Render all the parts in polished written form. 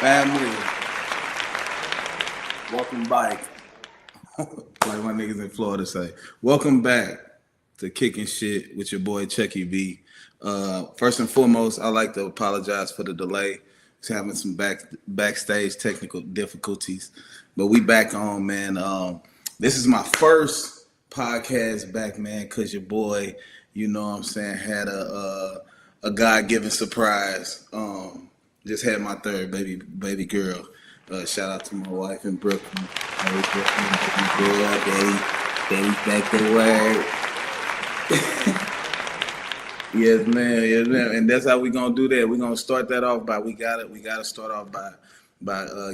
Family, welcome back. Like my niggas in Florida say, welcome back to Kicking Shit with your boy Chucky B. First and foremost, I'd like to apologize for the delay. It's having some backstage technical difficulties, but we back on, man. This is my first podcast back, man, because your boy, you know what I'm saying, had a God-given surprise. Just had my third baby girl. Shout out to my wife in Brooklyn. Hey, Brooklyn, baby back to work. Yes, man. Yes, man. And that's how we gonna do that. We're gonna start that off by we gotta start off by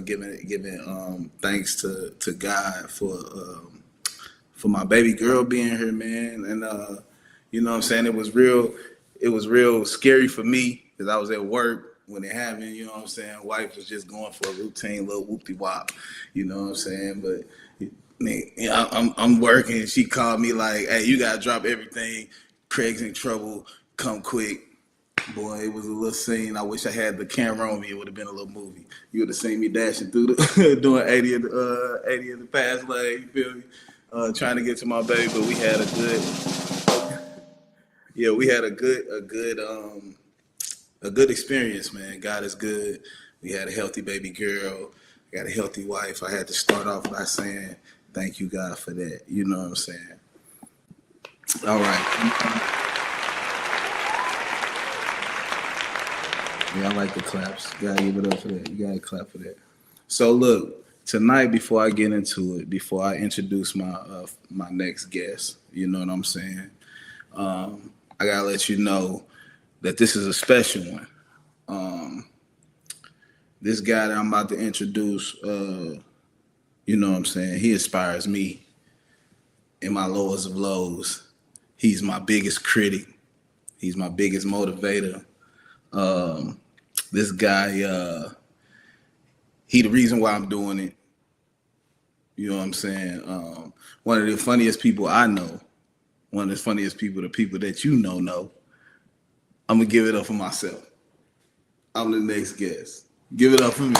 giving thanks to God for my baby girl being here, man. And you know what I'm saying, it was real scary for me because I was at work when it happened. You know what I'm saying, wife was just going for a routine little whoopty wop, you know what I'm saying. But man, you know, I'm working. She called me like, hey, you gotta drop everything, Craig's in trouble, come quick. Boy, it was a little scene. I wish I had the camera on me. It would have been a little movie. You would have seen me dashing through the doing 80 in the fast lane. You feel me? Trying to get to my baby, but we had a good experience, man. God is good. We had a healthy baby girl. Got a healthy wife. I had to start off by saying thank you, God, for that. You know what I'm saying? All right. Yeah, I like the claps. You gotta give it up for that. You gotta clap for that. So look, tonight before I get into it, before I introduce my next guest, you know what I'm saying? I gotta let you know that this is a special one. This guy that I'm about to introduce, you know what I'm saying? He inspires me in my lowest of lows. He's my biggest critic. He's my biggest motivator. This guy, he the reason why I'm doing it. You know what I'm saying? One of the funniest people I know, one of the funniest people, the people that you know. I'm gonna give it up for myself. I'm the next guest. Give it up for me.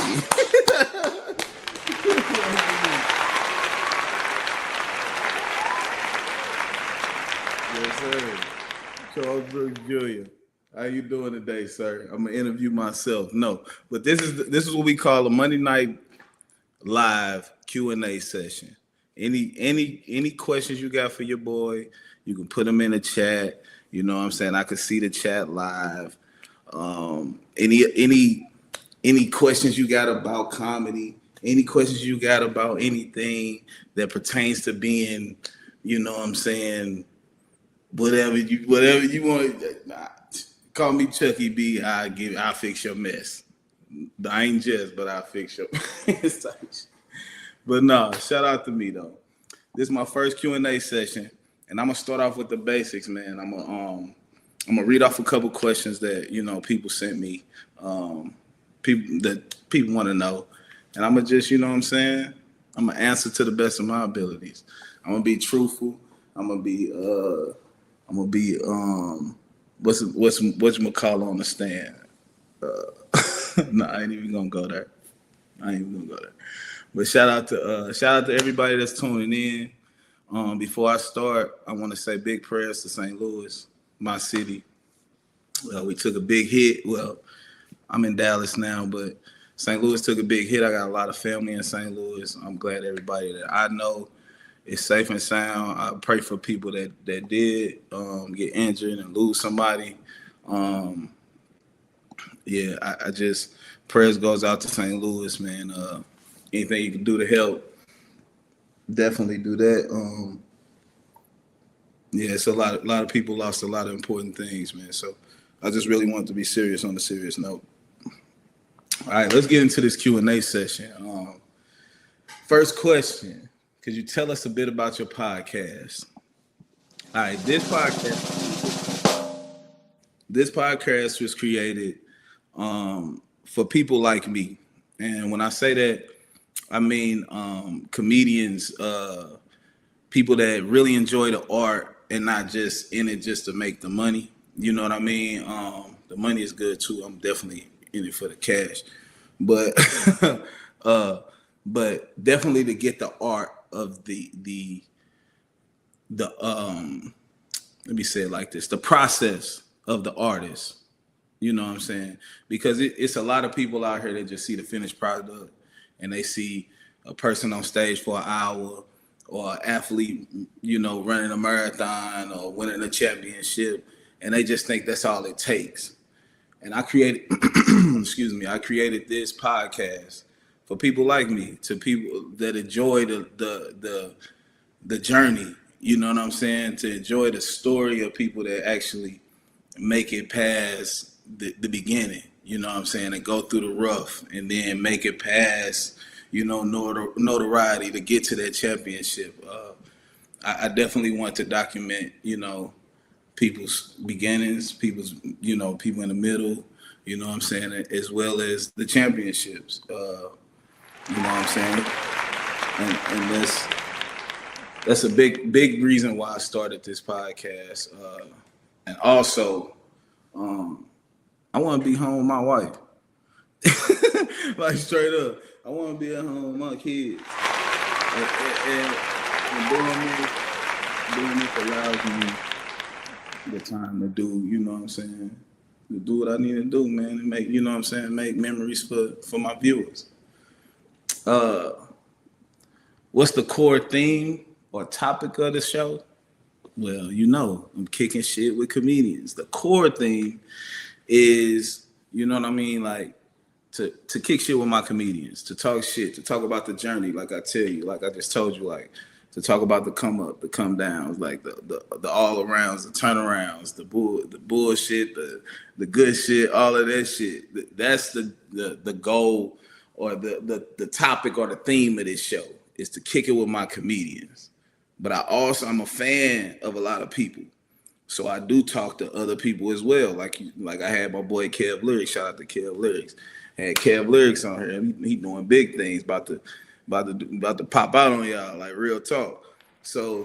Yes, sir. Charles Brooks Jr. How you doing today, sir? I'm gonna interview myself. No, but this is what we call a Monday night live Q&A session. Any questions you got for your boy, you can put them in the chat. You know what I'm saying? I can see the chat live. Any questions you got about comedy, any questions you got about anything that pertains to being, you know what I'm saying, whatever you want. Call me Chucky B. I'll fix your mess. I ain't just, but I'll fix your mess. But no, shout out to me though. This is my first Q&A session, and I'm gonna start off with the basics, man. I'm gonna read off a couple questions that people sent me, people want to know, and I'm gonna just, you know what I'm saying, I'm gonna answer to the best of my abilities. I'm gonna be truthful. I'm gonna be what's McCall on the stand. No, I ain't even gonna go there. But shout out to everybody that's tuning in. Before I start, I want to say big prayers to St. Louis, my city. We took a big hit. Well, I'm in Dallas now, but St. Louis took a big hit. I got a lot of family in St. Louis. I'm glad everybody that I know is safe and sound. I pray for people that did get injured and lose somebody. I just, prayers goes out to St. Louis, man. Anything you can do to help, definitely do that. It's a lot of people lost a lot of important things, man. So I just really want to be serious on a serious note. All right, let's get into this Q&A session. First question, could you tell us a bit about your podcast? All right, this podcast was created for people like me. And when I say that, I mean comedians, people that really enjoy the art and not just in it just to make the money. You know what I mean? The money is good too. I'm definitely in it for the cash. but but definitely to get the art of the let me say it like this, the process of the artist. You know what I'm saying? Because it's a lot of people out here that just see the finished product and they see a person on stage for an hour or an athlete, running a marathon or winning a championship, and they just think that's all it takes. And I created, excuse me, I created this podcast for people like me, to people that enjoy the journey. You know what I'm saying? To enjoy the story of people that actually make it past the beginning. You know what I'm saying? And go through the rough and then make it past, notoriety to get to that championship. I definitely want to document, people's beginnings, people in the middle, you know what I'm saying, as well as the championships. You know what I'm saying? And that's a big reason why I started this podcast. And also, I want to be home with my wife. Like straight up, I want to be at home with my kids. And doing this allows me the time to do, you know what I'm saying, to do what I need to do, man, and make, you know what I'm saying, make memories for my viewers. What's the core theme or topic of the show? Well, I'm kicking shit with comedians. The core theme is, you know what I mean, like to kick shit with my comedians, to talk shit, to talk about the journey, like I tell you, like I just told you, like to talk about the come up, the come downs, like the all arounds, the turnarounds, the bullshit, the good shit, all of that shit. That's the goal or the topic or the theme of this show, is to kick it with my comedians. But I'm a fan of a lot of people. So I do talk to other people as well. Like I had my boy Kev Lyrics. Shout out to Kev Lyrics. I had Kev Lyrics on here. He doing big things, about to pop out on y'all, like real talk. So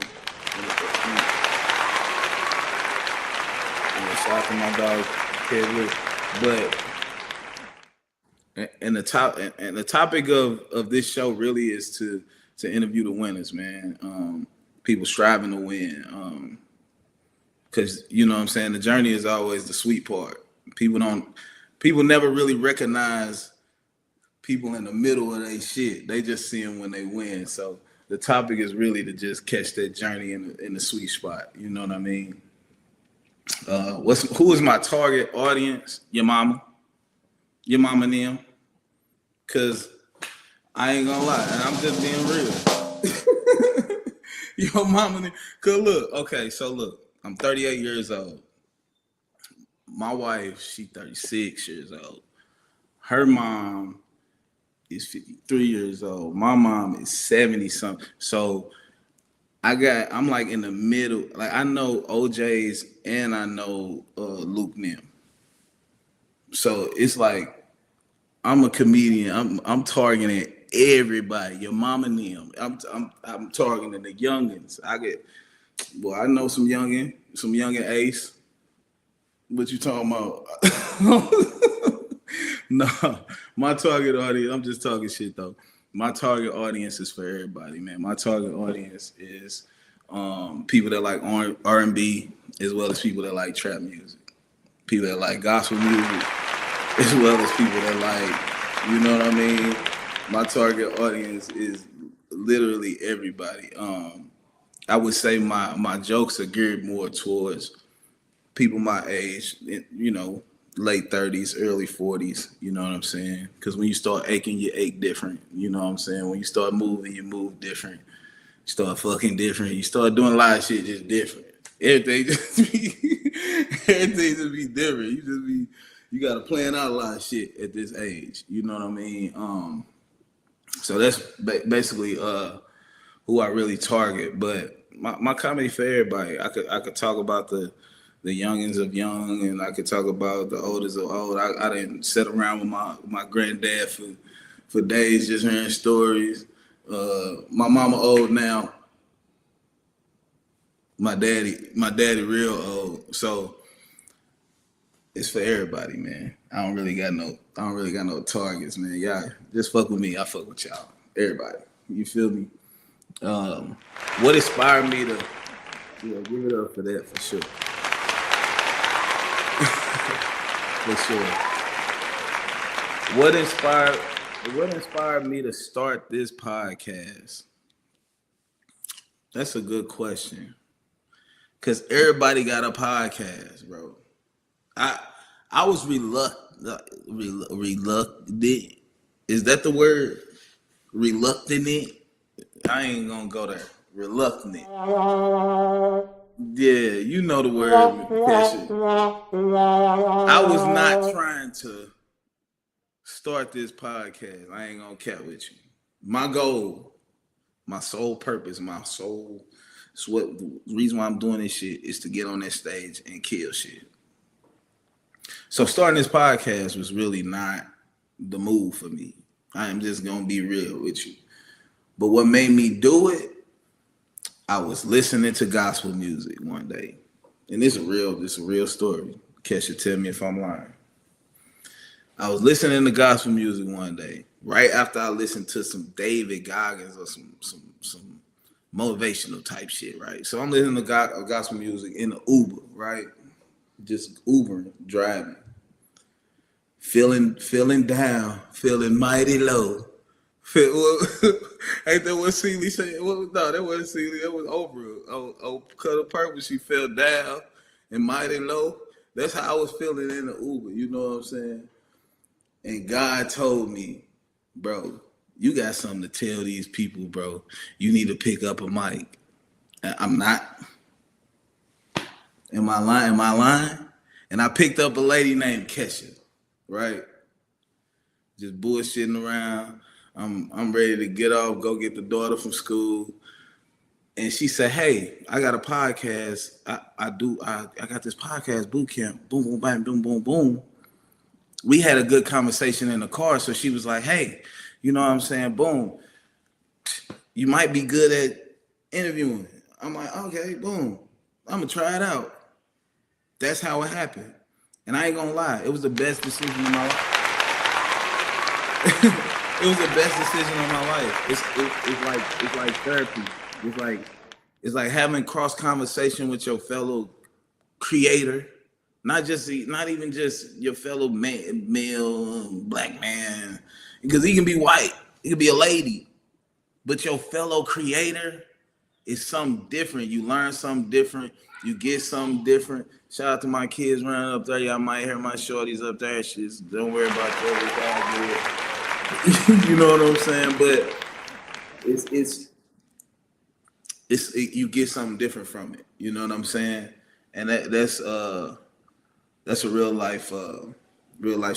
shout out to my dog Kev Lyrics. But and the topic of this show really is to interview the winners, man. People striving to win. Because, you know what I'm saying, the journey is always the sweet part. People never really recognize people in the middle of their shit. They just see them when they win. So the topic is really to just catch that journey in the sweet spot. You know what I mean? Who is my target audience? Your mama and them. Because I ain't gonna lie, and I'm just being real. Your mama and them. Because look, I'm 38 years old. My wife, she's 36 years old. Her mom is 53 years old. My mom is 70 something. So I'm like in the middle. Like I know OJ's and I know Luke Nim. So it's like I'm a comedian. I'm targeting everybody. Your mama Nim. I'm targeting the youngins. I know some youngin Ace. What you talking about? No, my target audience, I'm just talking shit though. My target audience is for everybody, man. My target audience is people that like R&B, as well as people that like trap music. People that like gospel music, as well as people that like, you know what I mean? My target audience is literally everybody. I would say my jokes are geared more towards people my age, late 30s, early 40s, you know what I'm saying? Because when you start aching, you ache different, you know what I'm saying? When you start moving, you move different. You start fucking different. You start doing a lot of shit just different. Everything just be different. You got to plan out a lot of shit at this age, you know what I mean? So that's basically who I really target. But my comedy for everybody. I could talk about the youngins of young, and I could talk about the oldest of old. I didn't sit around with my granddad for days just hearing stories. My mama old now. My daddy real old. So it's for everybody, man. I don't really got no targets, man. Y'all just fuck with me. I fuck with y'all. Everybody. You feel me? Um, what inspired me to give it up for that for sure. For sure. What inspired me to start this podcast? That's a good question. Cause everybody got a podcast, bro. I I was reluctant. Is that the word? Reluctant? I ain't gonna go there. Reluctant. Yeah, you know the word. I was not trying to start this podcast. I ain't gonna cap with you. My goal, my sole purpose, it's what the reason why I'm doing this shit is to get on this stage and kill shit. So starting this podcast was really not the move for me. I am just gonna be real with you. But what made me do it, I was listening to gospel music one day. And this is a real story. Kesha, tell me if I'm lying. I was listening to gospel music one day, right after I listened to some David Goggins or some motivational type shit, right? So I'm listening to gospel music in the Uber, right? Just Ubering, driving, feeling down, feeling mighty low. Ain't that what Celie said? No, that wasn't Celie. That was Oprah. Oh, cut of purpose. She fell down and mighty low. That's how I was feeling in the Uber. You know what I'm saying? And God told me, bro, you got something to tell these people, bro. You need to pick up a mic. I'm not. Am I lying? And I picked up a lady named Kesha, right? Just bullshitting around. I'm ready to get off, go get the daughter from school. And she said, hey, I got a podcast. I got this podcast boot camp. Boom, boom, bam, boom, boom, boom. We had a good conversation in the car. So she was like, hey, you know what I'm saying? Boom. You might be good at interviewing. I'm like, okay, boom. I'm going to try it out. That's how it happened. And I ain't going to lie. It was the best decision of my life. It was the best decision of my life. It's like therapy. It's like having cross conversation with your fellow creator. Not even just your fellow male, black man, because he can be white, he can be a lady, but your fellow creator is something different. You learn something different, you get something different. Shout out to my kids running up there. Y'all might hear my shorties up there. Shit, don't worry about that. You know what I'm saying? But you get something different from it. You know what I'm saying? And that's a real life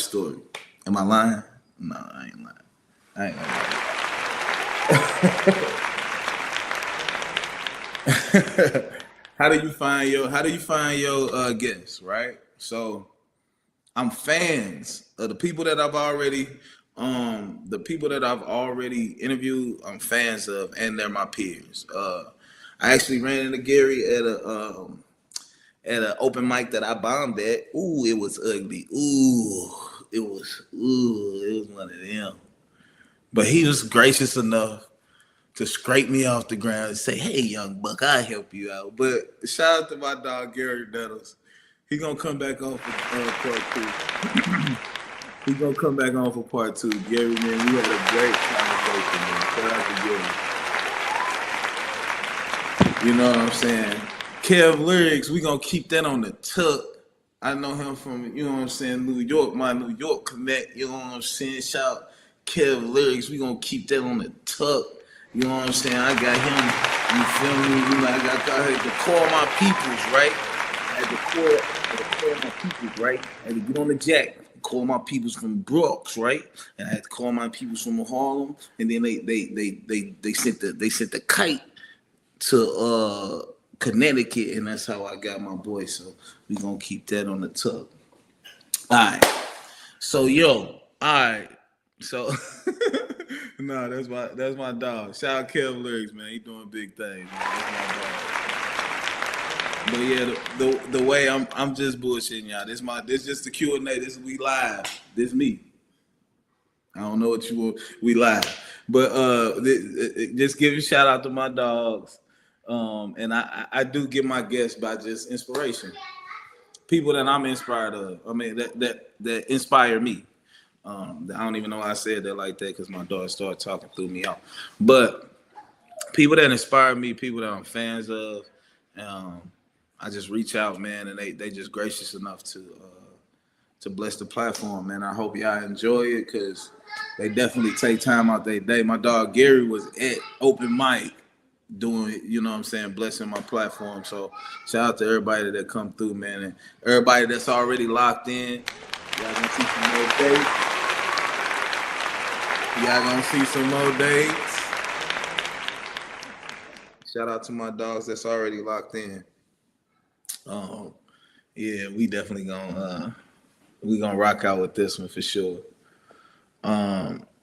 story. Am I lying? No, I ain't lying. I ain't gonna lie. How do you find your guests, right? So I'm fans of the people that I've already interviewed. I'm fans of, and they're my peers. I actually ran into Gary at an open mic that I bombed at. Ooh, it was ugly. It was one of them. But he was gracious enough to scrape me off the ground and say, hey, young buck, I'll help you out. But shout out to my dog, Gary Nettles. He gonna come back on for part two. He gonna come back on for part two. Gary, man, we had a great conversation, man. Shout out to Gary. You know what I'm saying? Kev Lyrics, we gonna keep that on the tuck. I know him from, you know what I'm saying, New York, my New York connect, you know what I'm saying? Shout Kev Lyrics, we gonna keep that on the tuck. You know what I'm saying? I got him, you feel me? You know, I had to call my peoples, right? I had to call my peoples, right? I had to get on the jack, call my peoples from Brooks, right? And I had to call my peoples from Harlem, and then they sent the kite to Connecticut, and that's how I got my boy. So we gonna keep that on the tuck. All right. So all right. So no, that's my dog. Shout out Kev Lyrics, man. He doing big things, man. That's my dog. But yeah, the way I'm just bullshitting y'all. This just the Q&A. This we live. This me. I don't know what you want. We live. But just give a shout out to my dogs. And I do get my guests by just inspiration. People that I'm inspired of. I mean that inspire me. I don't even know why I said that like that because my daughter started talking through me out. But people that inspire me, people that I'm fans of, um, I just reach out, man, and they just gracious enough to bless the platform, man. I hope y'all enjoy it because they definitely take time out their day. My dog Gary was at open mic doing, you know what I'm saying, blessing my platform. So shout out to everybody that come through, man, and everybody that's already locked in. Y'all gonna see some more dates. Y'all gonna see some more dates. Shout out to my dogs that's already locked in. Yeah, we definitely gonna rock out with this one for sure.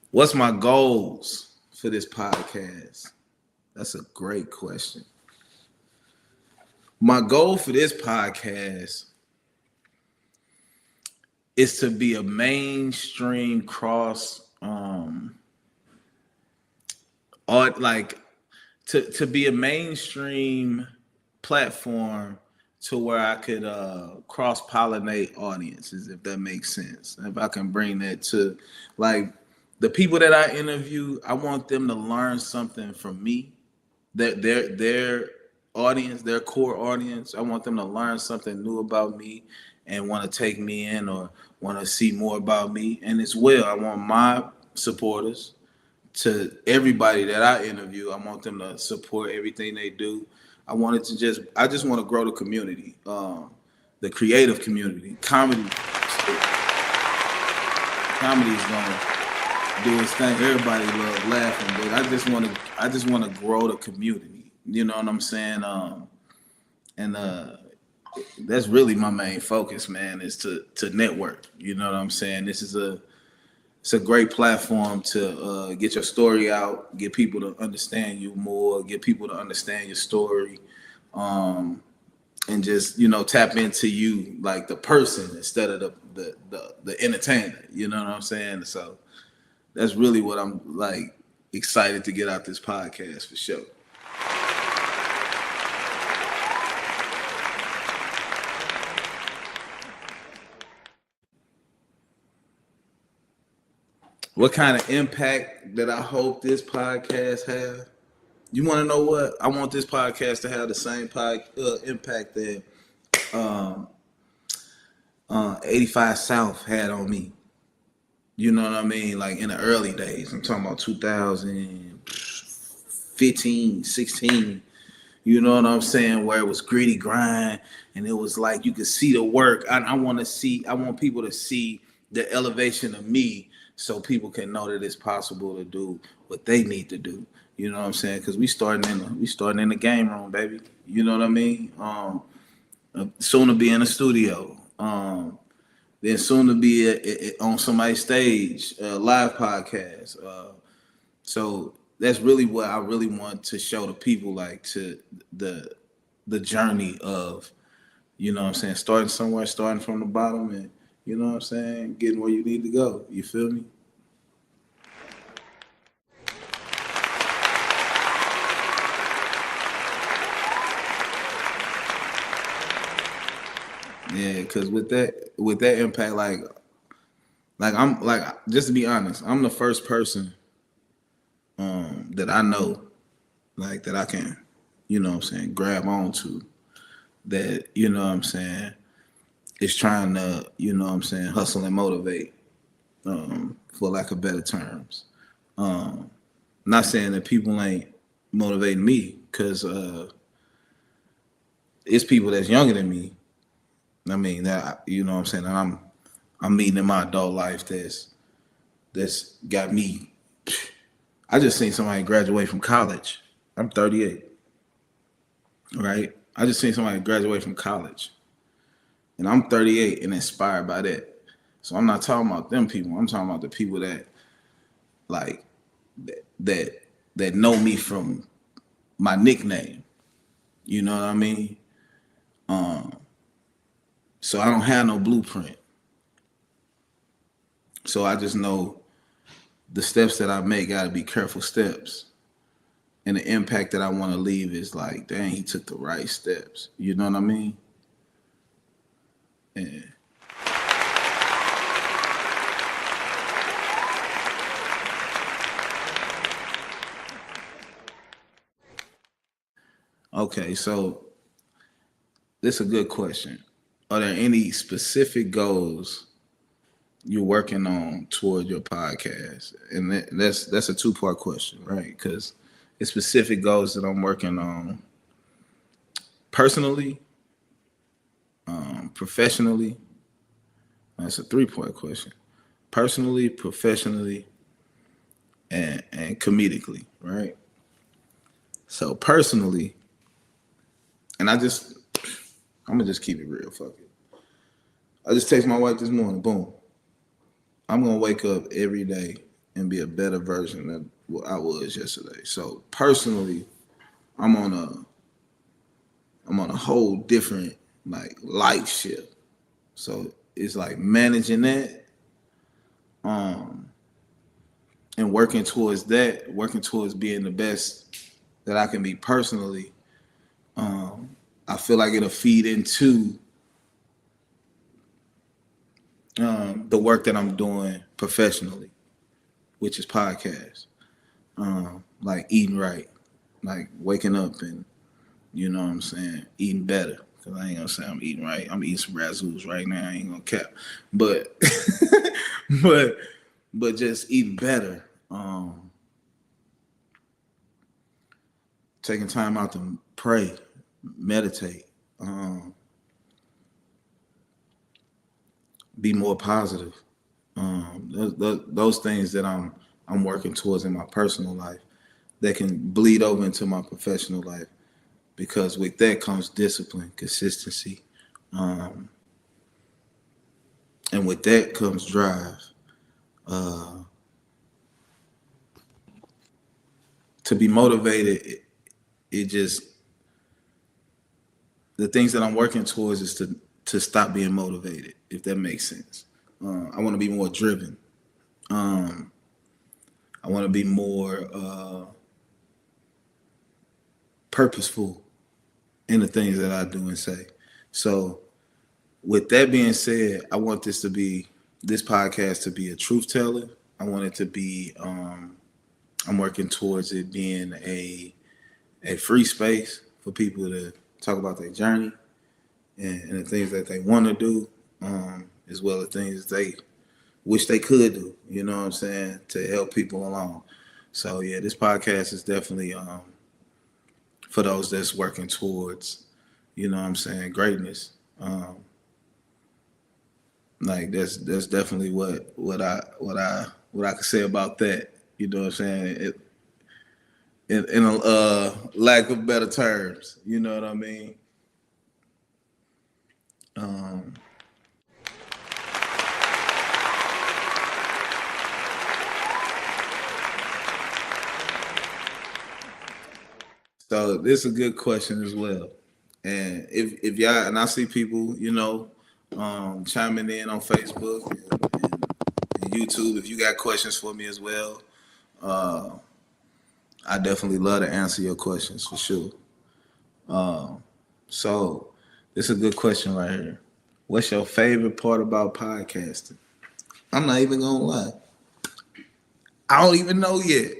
What's my goals for this podcast? That's a great question. My goal for this podcast is to be a mainstream cross art, like to be a mainstream platform to where I could cross pollinate audiences, if that makes sense. If I can bring that to like the people that I interview, I want them to learn something from me. That their audience, their core audience, I want them to learn something new about me and want to take me in or want to see more about me. And as well, I want my supporters to everybody that I interview. I want them to support everything they do. I just want to grow the community, the creative community. Comedy is gonna do its thing. Everybody love laughing, but I just want to grow the community. You know what I'm saying? And that's really my main focus, man, is to network. You know what I'm saying? It's a great platform to get your story out, get people to understand you more, get people to understand your story, and just tap into you like the person instead of the entertainer. You know what I'm saying? So that's really what I'm like excited to get out this podcast for sure. What kind of impact that I hope this podcast have? You want to know what? I want this podcast to have the same impact that 85 South had on me. You know what I mean? Like in the early days. I'm talking about 2015, 16. You know what I'm saying? Where it was gritty grind and it was like you could see the work. I want people to see the elevation of me so people can know that it's possible to do what they need to do. You know what I'm saying? Because we starting in the game room, baby. You know what I mean? Soon to be in the studio. Then soon to be on somebody's stage, live podcast. So that's really what I really want to show the people, like to the journey of, you know what I'm saying, starting somewhere, starting from the bottom, and you know what I'm saying, getting where you need to go. You feel me? Yeah, because with that impact, like I'm like, just to be honest, I'm the first person that I know, like that I can, you know what I'm saying, grab onto, that, you know what I'm saying, is trying to, you know what I'm saying, hustle and motivate, for lack of better terms. Not saying that people ain't motivating me, because it's people that's younger than me. I mean, that, you know what I'm saying, that I'm meeting in my adult life that's got me. I just seen somebody graduate from college. I'm 38, right? I just seen somebody graduate from college, and I'm 38 and inspired by that. So I'm not talking about them people. I'm talking about the people that like that that know me from my nickname. You know what I mean? So I don't have no blueprint. So I just know the steps that I make got to be careful steps. And the impact that I want to leave is like, dang, he took the right steps. You know what I mean? Yeah. Okay, so this is a good question. Are there any specific goals you're working on toward your podcast? And that's a two-part question, right? Because it's specific goals that I'm working on personally, professionally. That's a three-part question. Personally, professionally, and comedically, right? So personally, and I'm gonna just keep it real. Fuck it. I just text my wife this morning. Boom. I'm gonna wake up every day and be a better version of what I was yesterday. So personally, I'm on a whole different like life shift. So it's like managing that, and working towards being the best that I can be personally. I feel like it'll feed into the work that I'm doing professionally, which is podcasts. Like eating right, like waking up and you know what I'm saying, eating better. Cause I ain't gonna say I'm eating right. I'm eating some razzoos right now. I ain't gonna cap, but but but just eating better. Taking time out to pray, meditate, be more positive. Those things that I'm working towards in my personal life that can bleed over into my professional life, because with that comes discipline, consistency, and with that comes drive. To be motivated, it just the things that I'm working towards is to stop being motivated, if that makes sense. I want to be more driven. I want to be more purposeful in the things that I do and say. So, with that being said, I want this podcast to be a truth teller. I want it to be. I'm working towards it being a free space for people to talk about their journey and the things that they want to do, as well as things they wish they could do. You know what I'm saying, to help people along. So yeah, this podcast is definitely for those that's working towards, you know what I'm saying, greatness. Like that's definitely what I could say about that. You know what I'm saying? In a lack of better terms, you know what I mean? Um, so this is a good question as well. And if y'all, and I see people, you know, chiming in on Facebook and YouTube. If you got questions for me as well, I definitely love to answer your questions for sure. So this is a good question right here. What's your favorite part about podcasting? I'm not even gonna lie. I don't even know yet.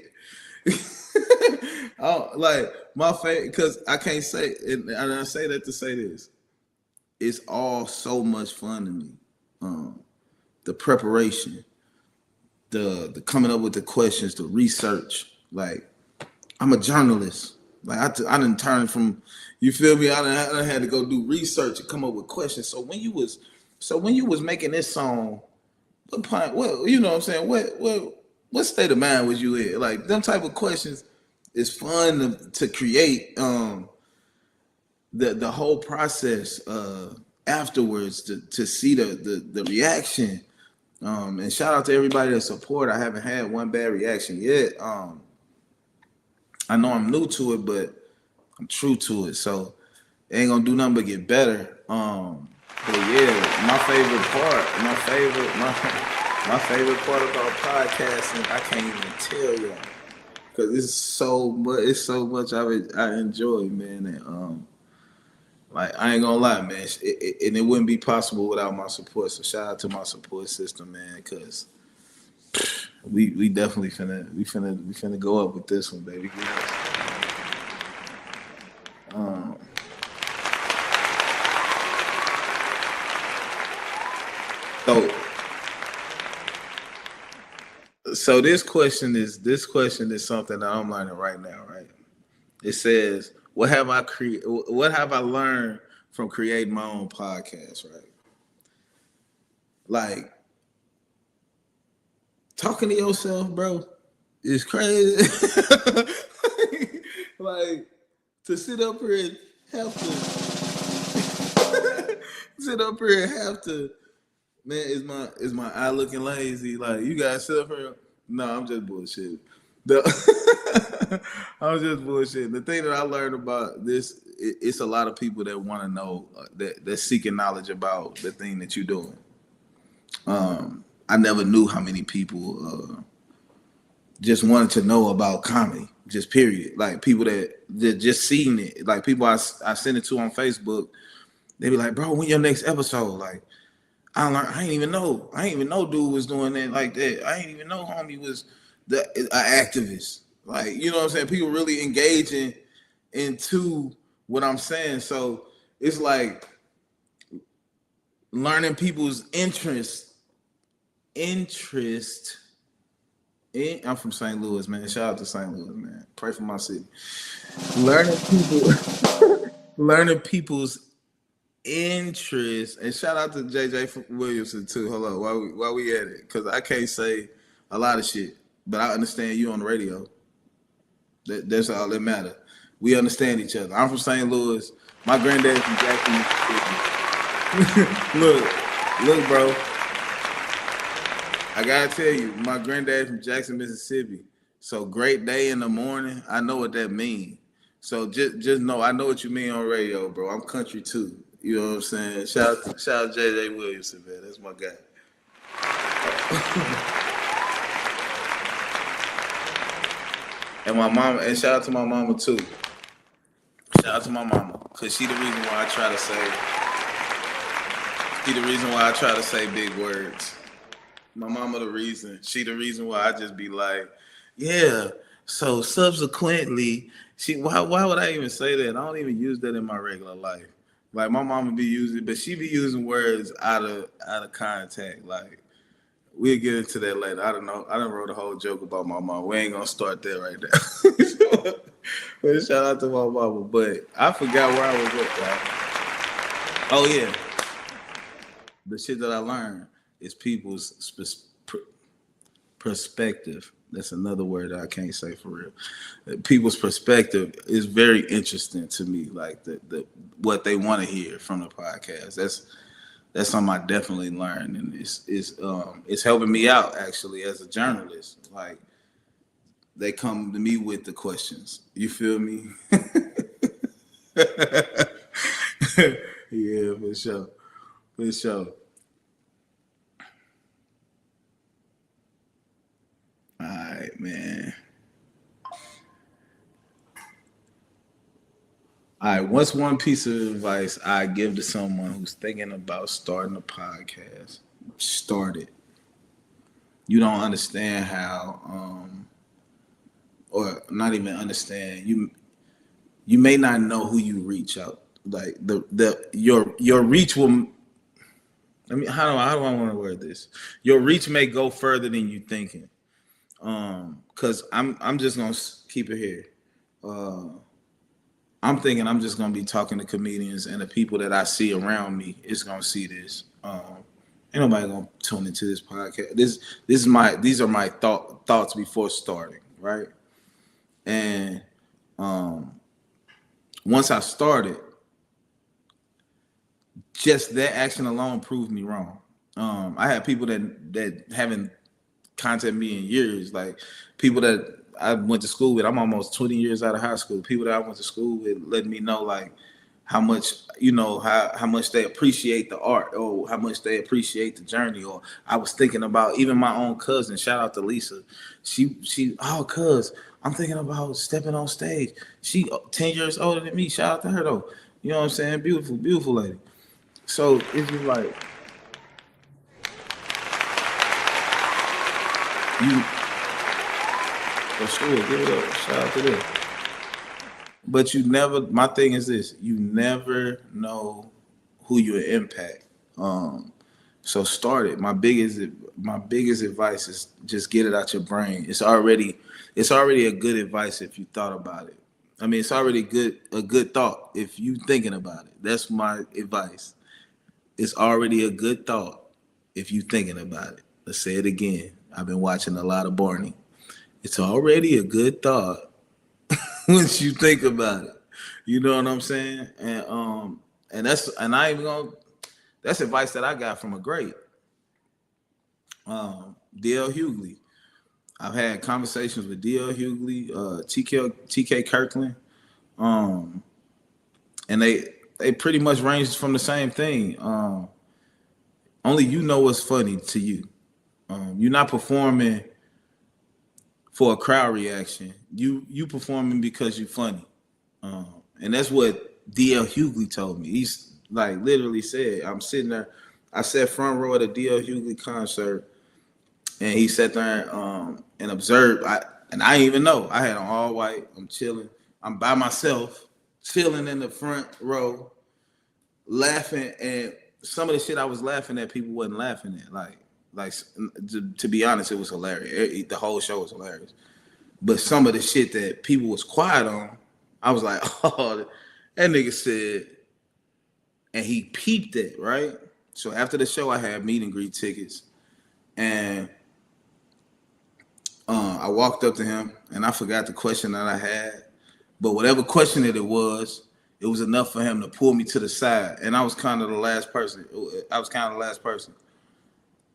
Like my favorite, because I can't say, and I say that to say this. It's all so much fun to me. The preparation, the coming up with the questions, the research. Like I'm a journalist. Like I didn't turn from, you feel me? I done had to go do research and come up with questions. So when you was making this song, what you know what I'm saying? What state of mind was you in? Like them type of questions is fun to create. The whole process afterwards to see the reaction. And shout out to everybody that support. I haven't had one bad reaction yet. I know I'm new to it, but I'm true to it. So It ain't gonna do nothing but get better. But yeah, my favorite part about podcasting, I can't even tell y'all because it's so much I enjoy, man. And like I ain't gonna lie, man, and it wouldn't be possible without my support. So shout out to my support system, man, because we definitely finna go up with this one, baby. Um, so so this question is something that I'm learning right now, right? It says, What have I learned from creating my own podcast? Right, like talking to yourself, bro, is crazy. Like to sit up here and have to sit up here and have to. Man, is my eye looking lazy? Like you guys sit up here. No, I'm just bullshit. I'm just bullshit. The thing that I learned about this, it's a lot of people that want to know that's seeking knowledge about the thing that you're doing. I never knew how many people just wanted to know about comedy, just period. Like people that just seen it. Like people I send it to on Facebook, they be like, "Bro, when your next episode?" Like I ain't even know. I ain't even know dude was doing that like that. I ain't even know homie was an activist. Like, you know what I'm saying? People really engaging into what I'm saying. So it's like learning people's interest I'm from St. Louis, man. Shout out to St. Louis, man. Pray for my city. Learning people learning people's interest, and shout out to JJ Williamson too. Hello, while we at it, because I can't say a lot of shit, but I understand you on the radio. That's all that matter. We understand each other. I'm from St. Louis. My granddad's from Jackson, Mississippi. look, bro. I gotta tell you, my granddad from Jackson, Mississippi. So great day in the morning. I know what that means. So just know I know what you mean on radio, bro. I'm country too. You know what I'm saying? Shout out JJ Williamson, man. That's my guy. And my mama, and shout out to my mama too. Shout out to my mama, cause she the reason why I try to say big words. My mama the reason. She the reason why I just be like, yeah. So subsequently, why would I even say that? I don't even use that in my regular life. Like my mama be using, but she be using words out of contact. Like we'll get into that later. I don't know. I done wrote a whole joke about my mom. We ain't gonna start there right now. But shout out to my mama. But I forgot where I was at. Right? Oh yeah, the shit that I learned is people's perspective. That's another word that I can't say for real. People's perspective is very interesting to me. Like the what they want to hear from the podcast. That's something I definitely learned, and it's helping me out actually as a journalist. Like they come to me with the questions. You feel me? Yeah, for sure, for sure. All right, man. All right, what's one piece of advice I give to someone who's thinking about starting a podcast? Start it. You don't understand how, or not even understand. You may not know who you reach out. Like your reach will. I mean, how do I want to word this? Your reach may go further than you thinking. Cause I'm just gonna keep it here. Uh, I'm thinking I'm just gonna be talking to comedians and the people that I see around me is gonna see this. Ain't nobody gonna tune into this podcast. These are my thoughts before starting, right? And um, once I started, just that action alone proved me wrong. I had people that haven't contacted me in years, like people that I went to school with. I'm almost 20 years out of high school. People that I went to school with letting me know, like, how much how much they appreciate the art, or how much they appreciate the journey. Or I was thinking about even my own cousin. Shout out to Lisa. She oh cuz I'm thinking about stepping on stage. She 10 years older than me. Shout out to her though. You know what I'm saying? Beautiful, beautiful lady. So it's just like you for sure give it up. Shout out to them. But you never. My thing is this: you never know who you impact. Um, so start it. My biggest advice is just get it out your brain. It's already a good advice if you thought about it. I mean, it's already a good thought if you thinking about it. That's my advice. It's already a good thought if you thinking about it. Let's say it again. I've been watching a lot of Barney. It's already a good thought once you think about it. You know what I'm saying? And I even gonna that's advice that I got from a great DL Hughley. I've had conversations with DL Hughley, TK Kirkland, um, and they pretty much range from the same thing. Only you know what's funny to you. You're not performing for a crowd reaction. You performing because you're funny. And that's what DL Hughley told me. He's like literally said, I'm sitting there. I sat front row at a DL Hughley concert, and he sat there and observed. And I didn't even know. I had on all white. I'm chilling. I'm by myself, chilling in the front row, laughing. And some of the shit I was laughing at, people wasn't laughing at. Like to be honest, it was hilarious. The whole show was hilarious. But some of the shit that people was quiet on, I was like, oh, that nigga said, and he peeped it, right? So after the show, I had meet and greet tickets, and I walked up to him, and I forgot the question that I had, but whatever question that it was enough for him to pull me to the side, and I was kind of the last person.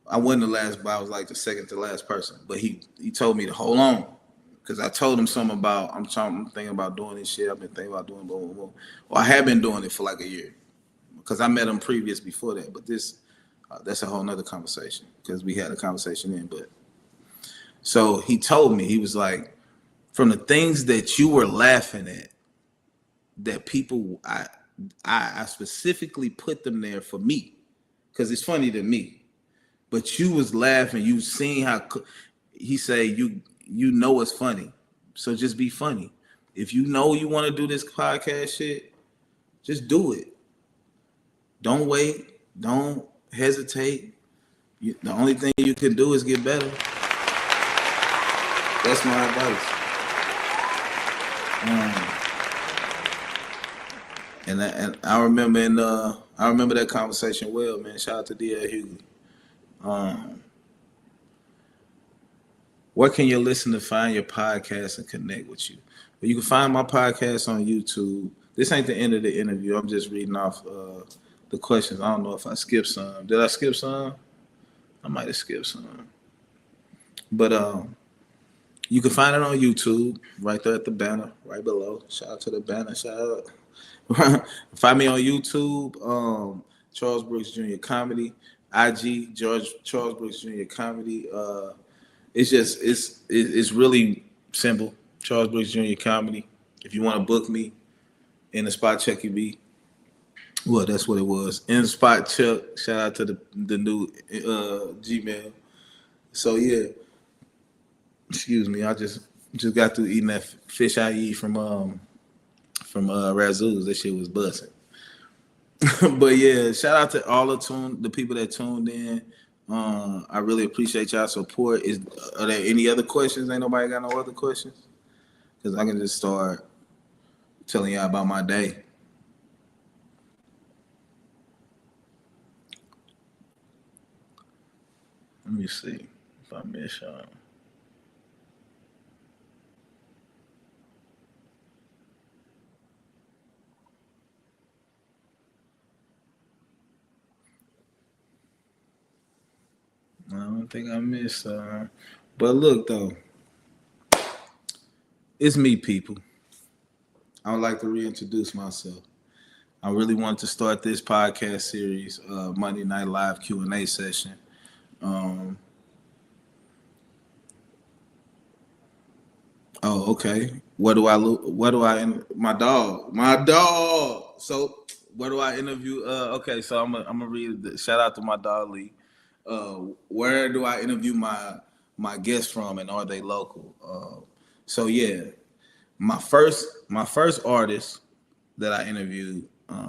I wasn't the last, but I was like the second to last person. But he told me to hold on, because I told him something about I'm thinking about doing this shit. I've been thinking about doing blah blah blah. Well, I have been doing it for like a year, because I met him previous before that. But that's a whole nother conversation, because we had a conversation then. But so he told me, he was like, from the things that you were laughing at, that people I specifically put them there for me, because it's funny to me. But you was laughing. You seen how he say you know it's funny, so just be funny. If you know you want to do this podcast shit, just do it. Don't wait. Don't hesitate. The only thing you can do is get better. That's my advice. And I remember that conversation well, man. Shout out to D.L. Hughley. Where can your listener find your podcast and connect with you? Well, you can find my podcast on YouTube. This ain't the end of the interview. I'm just reading off the questions. I don't know if I skipped some. Did I skip some? I might have skipped some. But you can find it on YouTube, right there at the banner, right below. Shout out to the banner. Shout out. Find me on YouTube, Charles Brooks Jr. Comedy, IG, Charles Brooks Jr. Comedy. It's really simple. Charles Brooks Jr. Comedy. If you want to book me in the spot check, you be. Well, that's what it was. In spot Chuck. Shout out to the new Gmail. So yeah. Excuse me. I just got through eating that fish I eat from Razoo's. That shit was busting. But yeah, shout out to all the people that tuned in. I really appreciate y'all support. Are there any other questions? Ain't nobody got no other questions? Because I can just start telling y'all about my day. Let me see if I miss y'all. I don't think I missed. But look though, it's me, people. I would like to reintroduce myself. I really wanted to start this podcast series, Monday Night Live Q&A session. Oh, okay. What do I look? What do I? My dog. My dog. So, where do I interview? Okay. So I'm gonna read. Shout out to my dog Lee. Where do I interview my guests from, and are they local? So yeah, my first artist that I interviewed,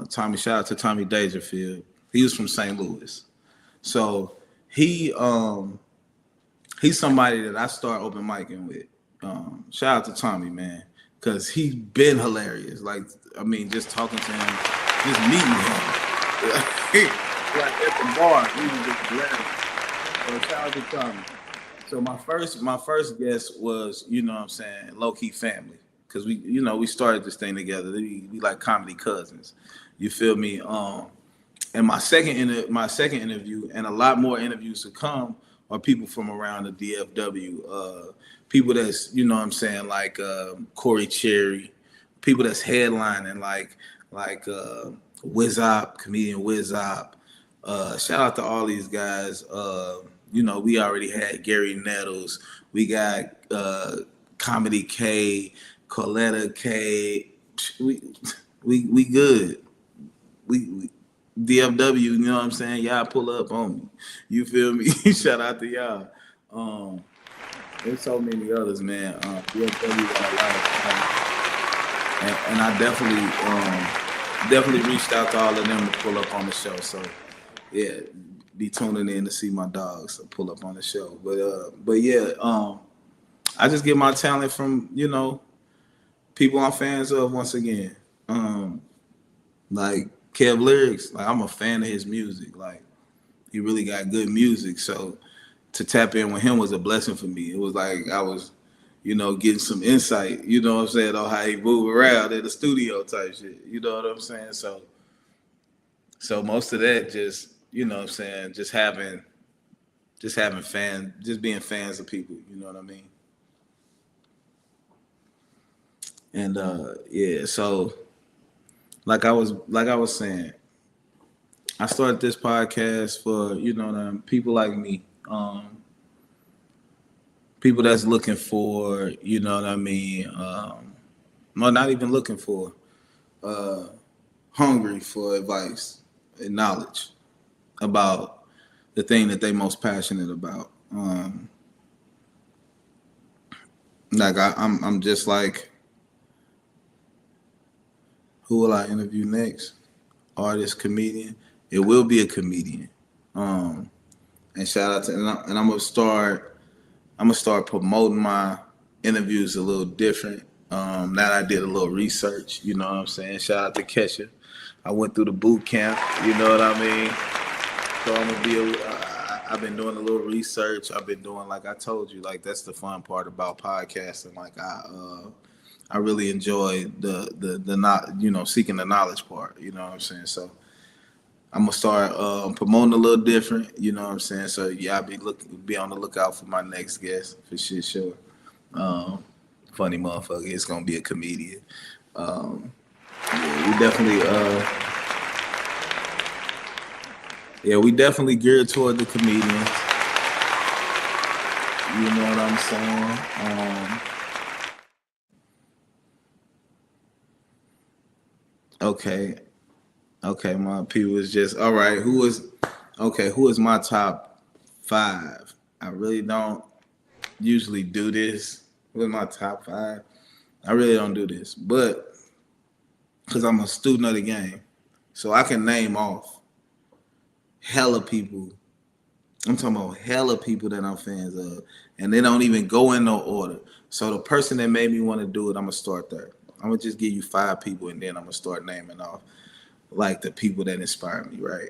Tommy. Shout out to Tommy Dangerfield. He was from St. Louis. So he he's somebody that I start open micing with. Shout out to Tommy, man, because he's been hilarious. Like, I mean, just talking to him, just meeting him, like at the bar, he was just hilarious. So shout out to Tommy. So my first guest was, you know what I'm saying, low key family, because we started this thing together. We like comedy cousins. You feel me? And my second interview, and a lot more interviews to come, are people from around the DFW. People that's, you know what I'm saying, like Corey Cherry, people that's headlining like Wizop, comedian Wizop. Shout out to all these guys. We already had Gary Nettles. We got Comedy K, Coletta K. We good. We DFW, you know what I'm saying? Y'all pull up on me. You feel me? Shout out to y'all. There's so many others, man. DFW got a lot and I definitely reached out to all of them to pull up on the show. So yeah, be tuning in to see my dogs pull up on the show. But yeah, I just get my talent from, people I'm fans of once again. Like Kev Lyrics, like I'm a fan of his music. Like he really got good music. So to tap in with him was a blessing for me. It was like I was, getting some insight, you know what I'm saying, on how he move around in the studio type shit. You know what I'm saying? So most of that just, you know what I'm saying, just having fans, just being fans of people, you know what I mean? And yeah, so like I was saying, I started this podcast for, people like me. People that's looking for, you know what I mean? Well, not even looking for, hungry for advice and knowledge about the thing that they most passionate about. I'm just like, who will I interview next? Artist, comedian. It will be a comedian. And shout out to, and I'm gonna start promoting my interviews a little different. Now I did a little research, you know what I'm saying? Shout out to Kesha. I went through the boot camp, you know what I mean? So I've been doing a little research. I've been doing, like I told you, like that's the fun part about podcasting. Like I really enjoy the not, seeking the knowledge part, you know what I'm saying? So I'm gonna start promoting a little different, you know what I'm saying? So yeah, I'll be on the lookout for my next guest for shit, sure. Funny motherfucker, it's gonna be a comedian. We definitely geared toward the comedians. You know what I'm saying? Okay, my people is just all right. Who is my top 5? I really don't usually do this with my top 5. I really don't do this, but because I'm a student of the game, so I can name off hella people. I'm talking about hella people that I'm fans of, and they don't even go in no order. So the person that made me want to do it, I'm gonna start there. I'm gonna just give you 5 people, and then I'm gonna start naming off like the people that inspire me, right?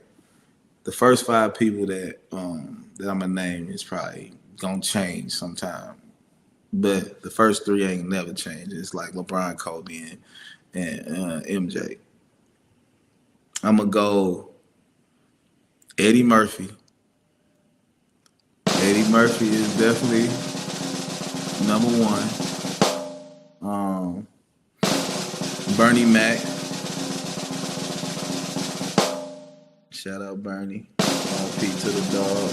The first 5 people that I'm gonna name is probably gonna change sometime, but the first 3 ain't never changed. It's like LeBron, Kobe, and MJ. I'm gonna go Eddie Murphy. Eddie Murphy is definitely number 1. Bernie Mac. Shout out Bernie. Pete to the dog.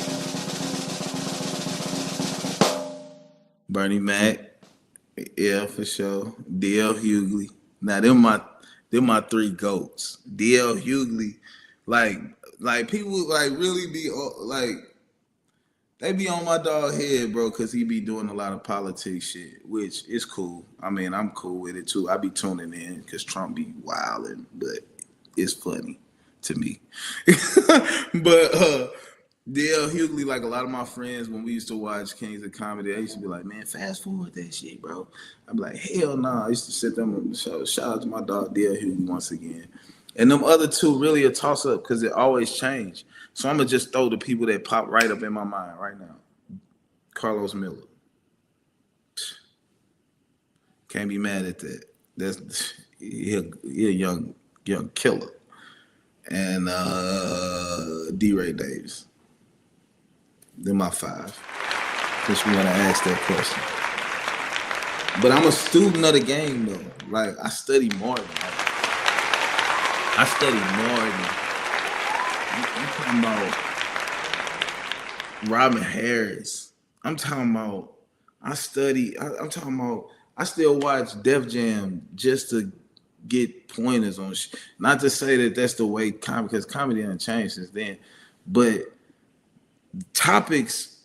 Bernie Mac. Yeah, for sure. DL Hughley. Now them my three goats. DL Hughley, like people like really be like they be on my dog head, bro, because he be doing a lot of politics shit, which is cool. I mean, I'm cool with it too. I be tuning in because Trump be wilding, but it's funny to me. But DL Hughley, like a lot of my friends, when we used to watch Kings of Comedy, they used to be like, man, fast forward that shit, bro. I'd be like, hell no. Nah. I used to sit them on the show. Shout out to my dog DL Hughley once again. And them other two really a toss up because it always change. So I'm gonna just throw the people that pop right up in my mind right now. Carlos Miller. Can't be mad at that. That's he a young killer. And D-Ray Davis. They're my five. Since we want to ask that question. But I'm a student of the game though. Like I study more than I'm talking about Robin Harris. I'm talking about I still watch Def Jam just to get pointers on shit. Not to say that that's the way because comedy hasn't changed since then, but topics,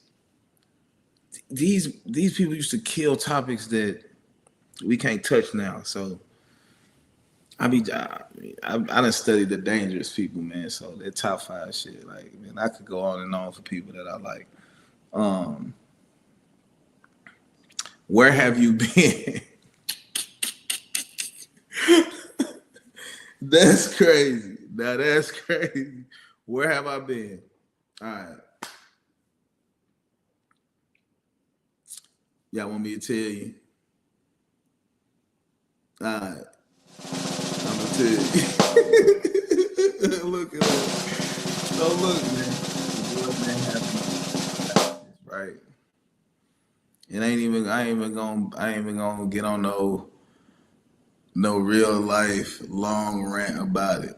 these people used to kill topics that we can't touch now. So I done studied the dangerous people, man. So that top five shit, like, man, I could go on and on for people that I like. Where have you been? That's crazy. Now that's crazy. Where have I been? All right. Y'all want me to tell you? All right. I'm gonna tell you. Look at that. So look, man. The world man happy, right? And I ain't even gonna get on no real life long rant about it.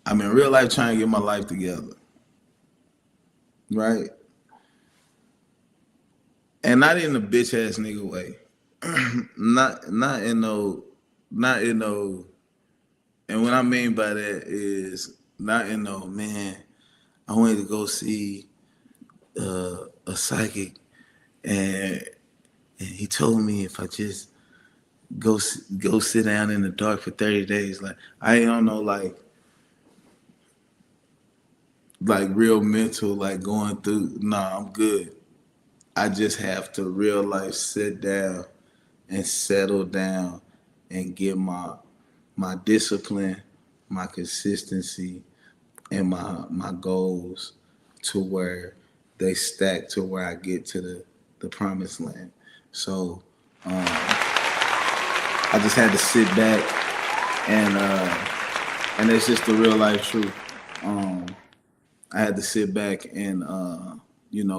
I'm in real life trying to get my life together. Right? And not in a bitch ass nigga way. not in no and what I mean by that is not in no man, I wanted to go see a psychic and he told me if I just go sit down in the dark for 30 days, like I don't know, like real mental, like going through, nah, I'm good. I just have to real life sit down and settle down and get my discipline, my consistency, and my goals to where they stack to where I get to the promised land. So I just had to sit back and it's just the real life truth. I had to sit back and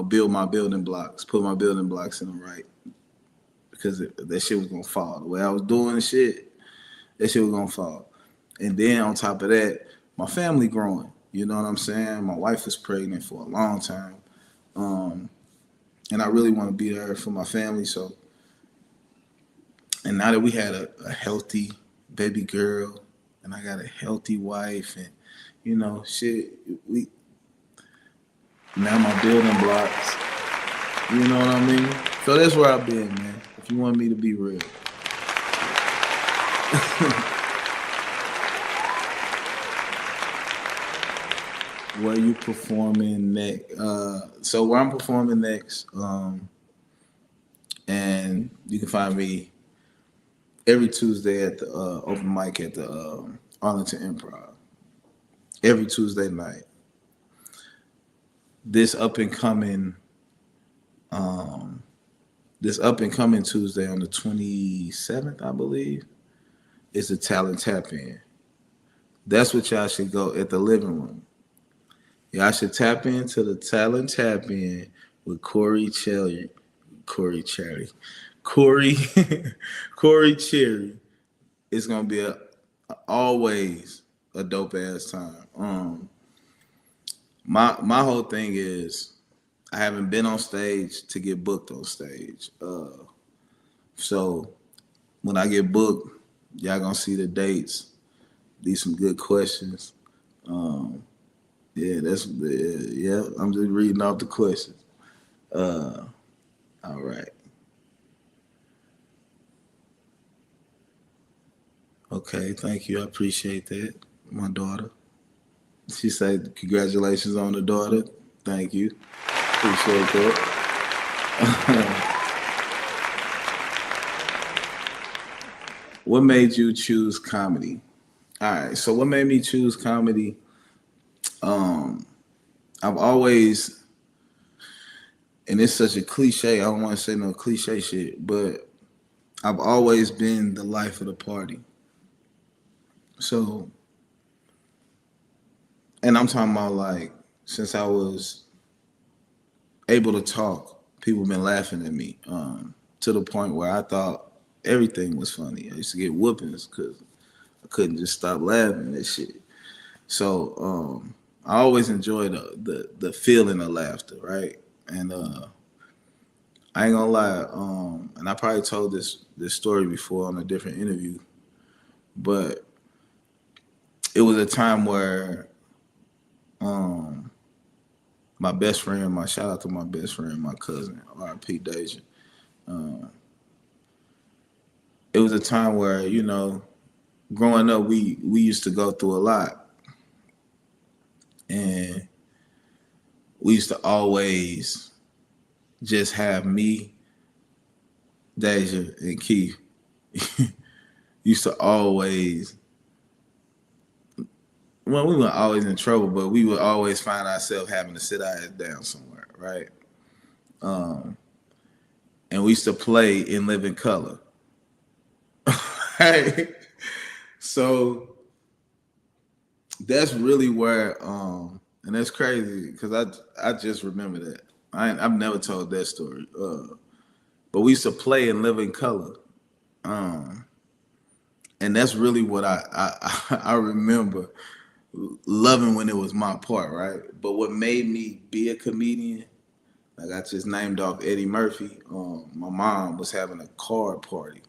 build my building blocks, put my building blocks in the right, because that shit was gonna fall. The way I was doing shit, that shit was gonna fall. And then on top of that, my family growing. You know what I'm saying? My wife was pregnant for a long time, and I really want to be there for my family. So, and now that we had a healthy baby girl, and I got a healthy wife, and now my building blocks. You know what I mean? So that's where I've been, man. If you want me to be real. Where you performing next? So where I'm performing next, and you can find me every Tuesday at the open mic at the Arlington Improv. Every Tuesday night. This up and coming Tuesday on the 27th, I believe, is the Talent Tap In. That's what y'all should go at the living room. Y'all should tap into the Talent Tap In with Corey Cherry. Corey Cherry. It's gonna be always a dope ass time. My whole thing is I haven't been on stage to get booked on stage. So when I get booked, y'all gonna see the dates. These some good questions. Um, yeah, yeah. I'm just reading off the questions. Uh, all right. Okay, thank you. I appreciate that, my daughter. She said, "Congratulations on the daughter." Thank you. Appreciate that. What made you choose comedy? All right. So what made me choose comedy? Um, I've always, and it's such a cliche. I don't want to say no cliche shit, but I've always been the life of the party. So, and I'm talking about like since I was able to talk, people been laughing at me to the point where I thought everything was funny. I used to get whoopings because I couldn't just stop laughing at shit. So I always enjoy the feeling of laughter, right? And I ain't gonna lie, and I probably told this story before on a different interview, but it was a time where um, my best friend, my shout out to my best friend, my cousin, R.P. Deja. Uh, it was a time where growing up, we used to go through a lot, and we used to always just have me, Deja, and Keith. Used to always, well, we weren't always in trouble, but we would always find ourselves having to sit our ass down somewhere, right? Um, and we used to play in living color, right? So that's really where, and that's crazy because I just remember that. I've never told that story, but we used to play in living color, um, and that's really what I remember loving when it was my part, right? But what made me be a comedian, like I just named off Eddie Murphy. My mom was having a card party.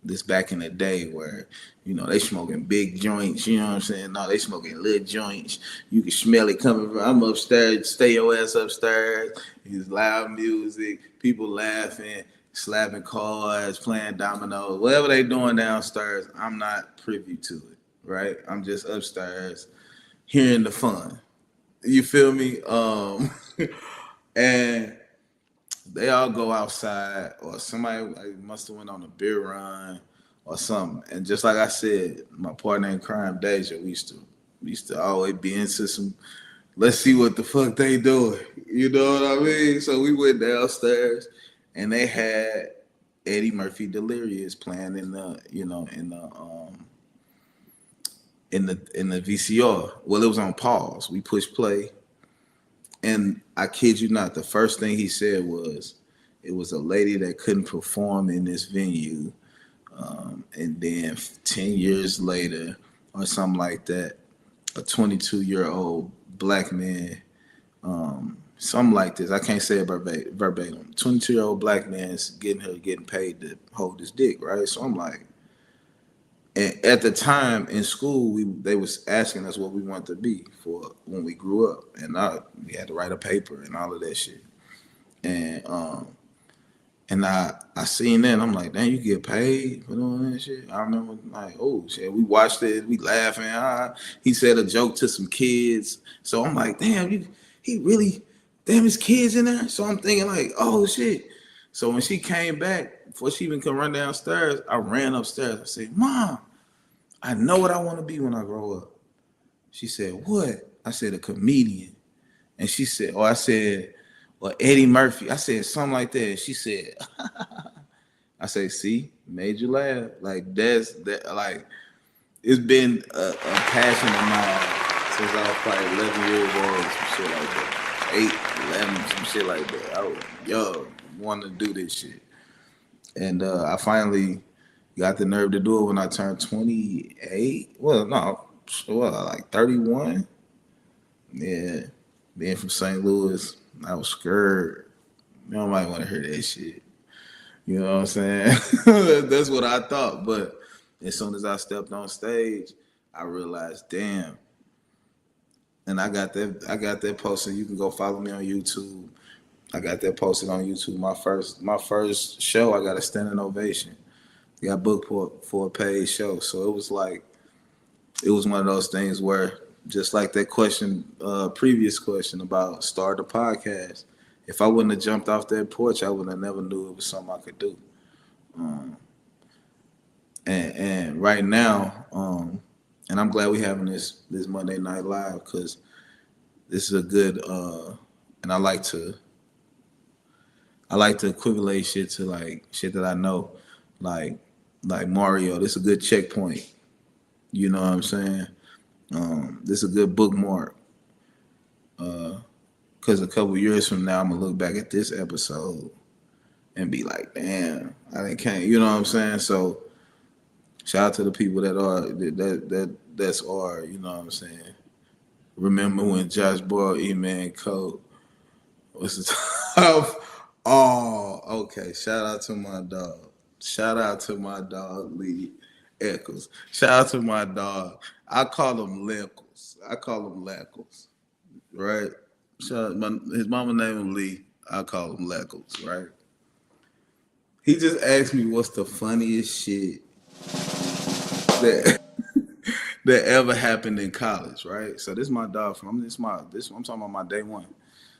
This back in the day where, they smoking big joints, you know what I'm saying? No, they smoking little joints. You can smell it coming from, I'm upstairs, stay your ass upstairs. It's loud music, people laughing, slapping cards, playing dominoes, whatever they doing downstairs, I'm not privy to it, right? I'm just upstairs hearing the fun. You feel me? And they all go outside, or somebody like, must have went on a beer run or something. And just like I said, my partner in crime, Deja, we used to always be into some. Let's see what the fuck they doing. You know what I mean? So we went downstairs, and they had Eddie Murphy Delirious playing in the in the VCR. Well, it was on pause. We pushed play, and I kid you not, the first thing he said was, it was a lady that couldn't perform in this venue. And then 10 years later, or something like that, a 22-year-old black man, something like this. I can't say it verbatim. 22-year-old black man's getting paid to hold his dick, right? So I'm like, and at the time in school, they was asking us what we wanted to be for when we grew up, and we had to write a paper and all of that shit. And I seen that, and I'm like, damn, you get paid for doing that shit. I remember like, oh shit, we watched it, we laughing. He said a joke to some kids, so I'm like, damn, he really, damn, his kids in there. So I'm thinking like, oh shit. So when she came back, before she even could run downstairs, I ran upstairs. I said, Mom, I know what I want to be when I grow up. She said, what? I said, a comedian. And she said, I said, well, Eddie Murphy. I said something like that. And she said, I say, see, made you laugh. Like that's that. Like it's been a passion of mine since I was probably 11 years old, some shit like that. 8, 11, some shit like that. I was young, wanting to do this shit, and I finally got the nerve to do it when I turned 28. Well, no, like 31. Yeah, being from St. Louis, I was scared. Nobody want to hear that shit. You know what I'm saying? That's what I thought. But as soon as I stepped on stage, I realized, damn. And I got that posted. You can go follow me on YouTube. I got that posted on YouTube. My first show, I got a standing ovation. Got booked for a paid show. So it was one of those things where, just like that question, previous question about start the podcast, if I wouldn't have jumped off that porch, I would have never knew it was something I could do. And right now, and I'm glad we having this Monday Night Live, because this is a good, and I like to equivalate shit to like shit that I know, like Mario. This is a good checkpoint. You know what I'm saying? This is a good bookmark. Because a couple years from now, I'm gonna look back at this episode and be like, damn, I didn't can't. You know what I'm saying? So shout out to the people that are. You know what I'm saying? Remember when Josh Boyle, E-Man Code was the tough? Oh, okay. Shout out to my dog. Shout out to my dog Lee Eccles. Shout out to my dog. I call him Leckles. Right? His mama named him Lee. I call him Leckles, right? He just asked me what's the funniest shit that that ever happened in college, right? So this is my dog from I'm talking about my day one.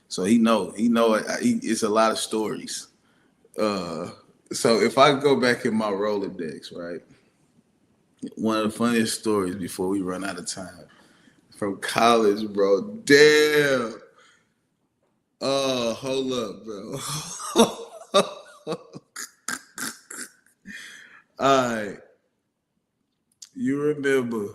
So he know it's a lot of stories. So if I go back in my Rolodex, right? One of the funniest stories before we run out of time from college, bro. Damn. Oh, hold up, bro. All right. You remember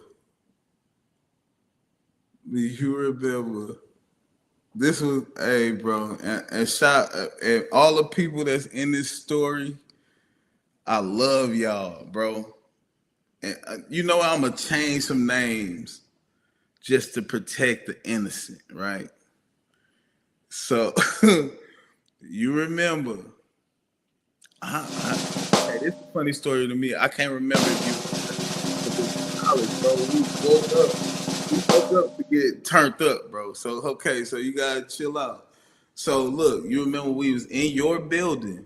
this was, hey, bro, and shout and all the people that's in this story. I love y'all, bro. And you know I'm gonna change some names just to protect the innocent, right? So you remember? Hey, this is a funny story to me. I can't remember if you college, bro. We woke up to get turned up, bro. So okay, so you gotta chill out. So look, you remember we was in your building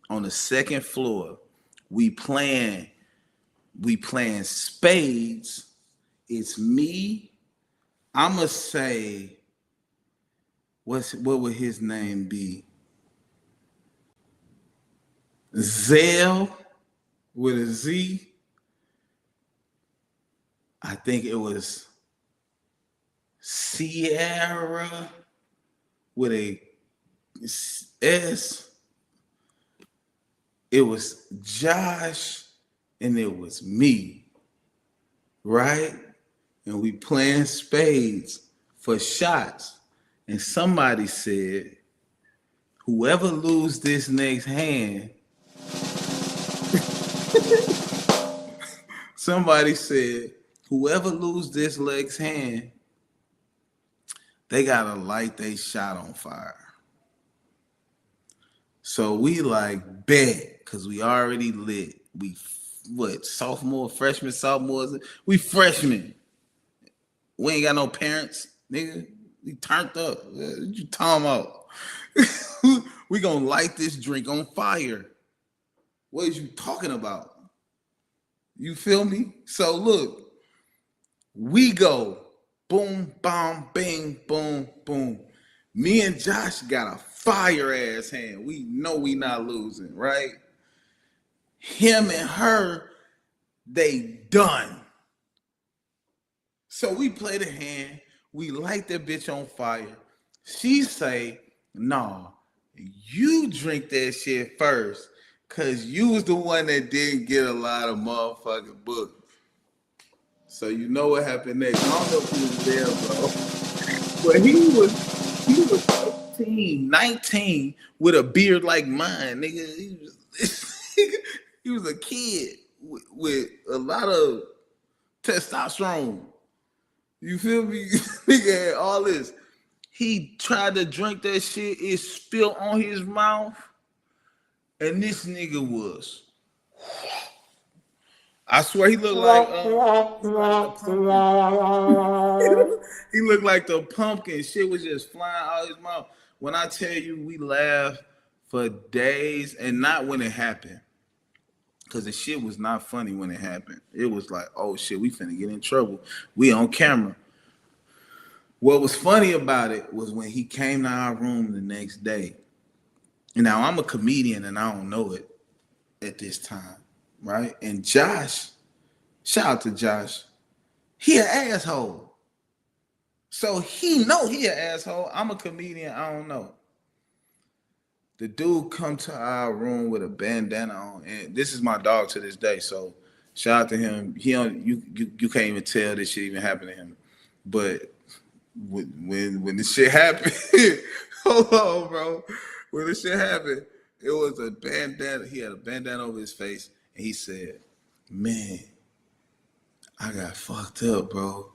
on the second floor. We playing spades. It's me. I'ma say, what would his name be? Zell with a Z. I think it was Sierra with a S. It was Josh and it was me, right? And we playing spades for shots. And somebody said, whoever lose this next hand, somebody said, whoever lose this leg's hand, they gotta light they shot on fire. So we like bet, cause we already lit. We sophomores? We freshmen. We ain't got no parents, nigga. We turned up. What you talking about? We gonna light this drink on fire. What is you talking about? You feel me? So look, we go boom, bomb, bing, boom, boom. Me and Josh got a fire ass hand. We know we not losing, right? Him and her, they done. So we play the hand. We light that bitch on fire. She say, nah, you drink that shit first, cause you was the one that didn't get a lot of motherfucking books. So you know what happened next. I don't know if he was there, bro. But he was 18, 19 with a beard like mine, nigga. He was a kid with a lot of testosterone. You feel me? Nigga had all this. He tried to drink that shit. It spilled on his mouth. And this nigga was. I swear he looked like the pumpkin. He looked like the pumpkin. Shit was just flying out his mouth. When I tell you we laughed for days, and not when it happened. Because the shit was not funny when it happened. It was like, oh shit, we finna get in trouble. We on camera. What was funny about it was when he came to our room the next day. And now I'm a comedian and I don't know it at this time, right? And Josh, shout out to Josh, he an asshole. So he know he an asshole. I'm a comedian, I don't know. The dude come to our room with a bandana on, and this is my dog to this day. So shout out to him. He don't, you can't even tell this shit even happened to him. But when the shit happened, hold on, bro. When the shit happened, it was a bandana. He had a bandana over his face, and he said, "Man, I got fucked up, bro.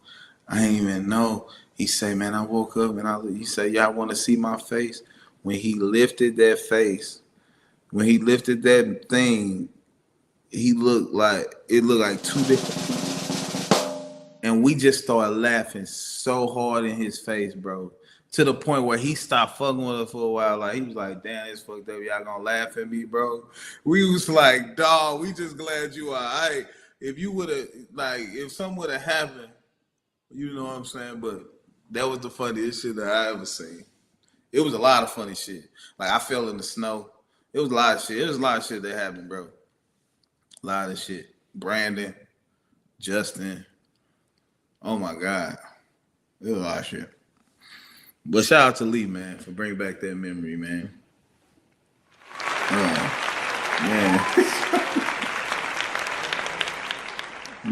I ain't even know." He said, "Man, I woke up and he said, y'all want to see my face?" When he lifted that face, when he lifted that thing, it looked like two different. And we just started laughing so hard in his face, bro. To the point where he stopped fucking with us for a while. Like, he was like, damn, it's fucked up. Y'all gonna laugh at me, bro? We was like, dog, we just glad you are all right. If you would have, like, if something would have happened, you know what I'm saying? But that was the funniest shit that I ever seen. It was a lot of funny shit. Like, I fell in the snow. It was a lot of shit. It was a lot of shit that happened, bro. A lot of shit. Brandon, Justin. Oh, my God. It was a lot of shit. But shout out to Lee, man, for bringing back that memory, man. Man.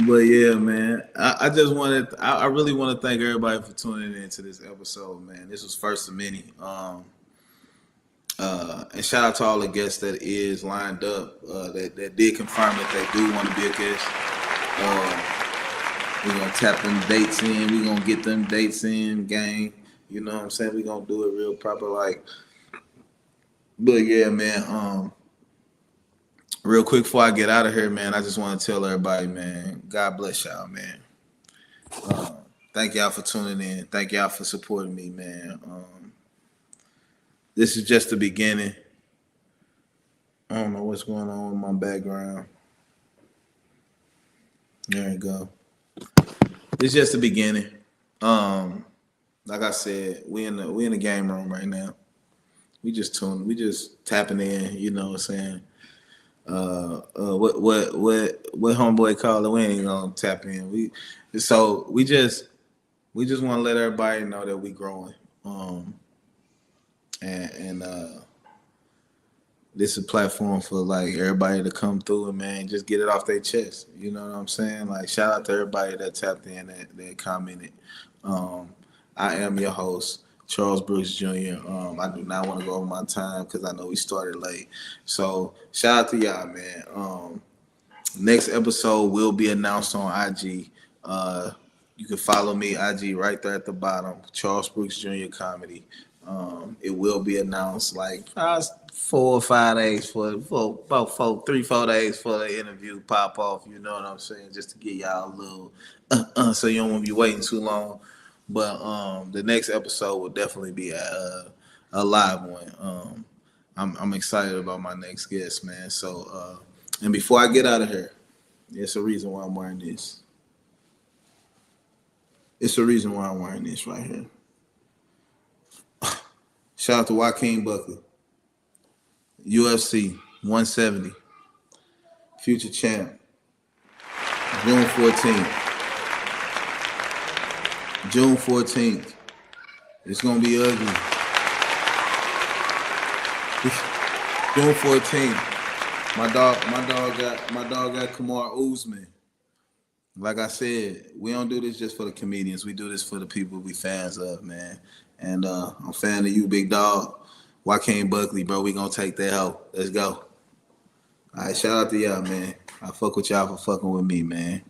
But yeah, man, I really want to thank everybody for tuning in to this episode, man. This was first of many. And shout out to all the guests that is lined up, that did confirm that they do want to be a guest. We're going to tap them dates in. We're going to get them dates in, gang. You know what I'm saying? We're going to do it real proper, like. But yeah, man, real quick before I get out of here, man, I just want to tell everybody, man, God bless y'all, man. Thank y'all for tuning in. Thank y'all for supporting me, man. This is just the beginning. I don't know what's going on in my background. There you go. It's just the beginning. Like I said, we in the game room right now. We just tapping in, you know what I'm saying? What homeboy call it? We ain't gonna tap in. We just want to let everybody know that we growing. And this is a platform for like everybody to come through and, man, just get it off their chest. You know what I'm saying? Like, shout out to everybody that tapped in, that commented. I am your host, Charles Brooks Jr. I do not want to go over my time because I know we started late. So shout out to y'all, man. Next episode will be announced on IG. You can follow me, IG, right there at the bottom, Charles Brooks Jr. Comedy. It will be announced like 4 or 5 days for about 3-4 days for the interview pop off. You know what I'm saying? Just to get y'all a little, so you don't want to be waiting too long. But the next episode will definitely be a live one. I'm excited about my next guest, man. So, and before I get out of here, it's a reason why I'm wearing this. It's the reason why I'm wearing this right here. Shout out to Joaquin Buckley, UFC 170, future champ, June 14th. June 14th. It's gonna be ugly. June 14th. My dog got Kamaru Usman. Like I said, we don't do this just for the comedians. We do this for the people we fans of, man. And I'm a fan of you, big dog. Joaquin Buckley, bro. We gonna take that hoe. Let's go. All right, shout out to y'all, man. I fuck with y'all for fucking with me, man.